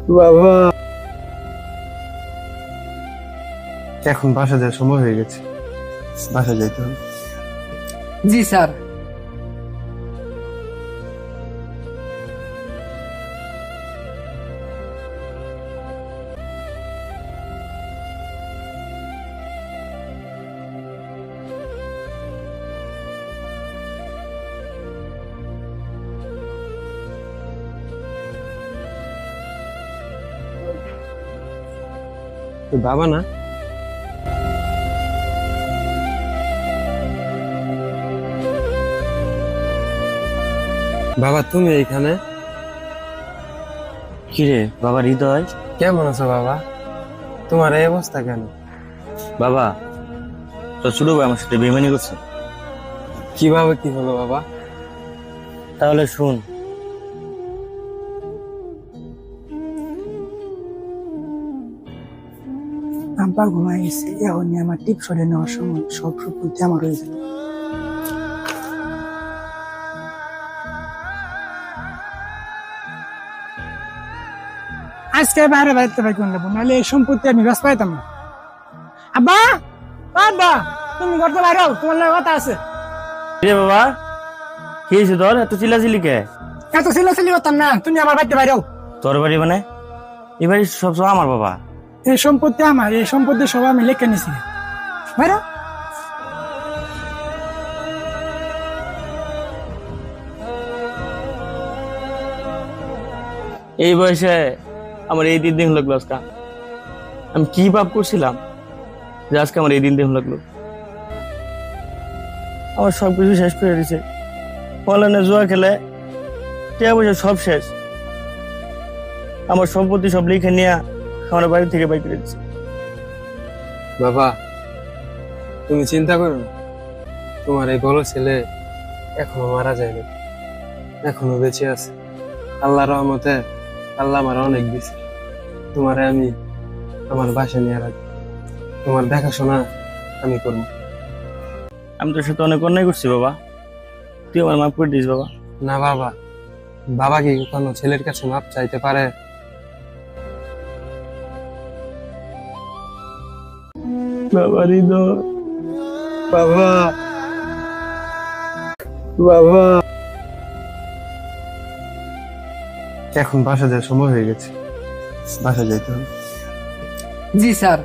বাবা, এখন বাসা যাওয়ার সময় হয়ে গেছে, বাসা যাইতে হবে। জি স্যার। তোর বাবা না? বাবা, তুমি এইখানে? কিরে বাবা হৃদয়, কেমন আছো বাবা? তোমার এই অবস্থা কেন? বাবা তোর ছোট ভাই আমার সাথে বেইমানি করছে। কিভাবে কি হলো বাবা? তাহলে শুন। আব্বা ঘুমাই গেছে, এখন আমার টিপ সরে নেওয়ার সময় সব সম্পত্তি আমার হয়ে যাবে। আজকে বাইরে বাড়িতে বাইক নেবো, নাহলে এই সম্পত্তি আমি ব্যস্ত পাইতাম না। আব্বা, আব্বা তুমি করতে বাইরে তোমার লাগে কথা আছে। রে বাবা, কি হয়েছে তোর? এত চিল্লাচিল্লি কে? এত ছিলাছিলি করতাম না, তুমি আমার বাড়িতে বাইরে তোর বাড়ি মানে? এই বাড়ি সবসময় আমার বাবা। এই সম্পত্তি আমার, এই সম্পত্তি সব আমি লিখে নিছি। বাইরে এই বয়সে আমার এই দিন লাগলো আজকে। আমি কি পাপ করছিলাম যে আজকে আমার এই দিন লাগলো? আমার সবকিছু শেষ করে দিছে। অনলাইনে জুয়া খেলে কে বসে সব শেষ। আমার সম্পত্তি সব লিখে নিয়ে আমার বাড়ি থেকে বাইক করে দিচ্ছে। বাবা, তুমি চিন্তা করো না, তোমার এই বড় ছেলে এখনো মারা যায়নি, এখনো বেঁচে আছে। আল্লাহর রহমতে আল্লাহ আমার অনেক দিছে। তোমারে আমি আমার বাসায় নিয়ে রাখবো, তোমার দেখাশোনা আমি করবো। আমি তোর সাথে অনেক অন্যায় করছি বাবা, তুই আমার মাফ করে দিস বাবা। না বাবা, বাবা কি কখনো ছেলের কাছে মাপ চাইতে পারে? বাবা হৃদয়, বাবা, বাবা, এখন বাসা যাওয়ার সময় হয়ে গেছে, বাসা যাইতে হবে। জি স্যার।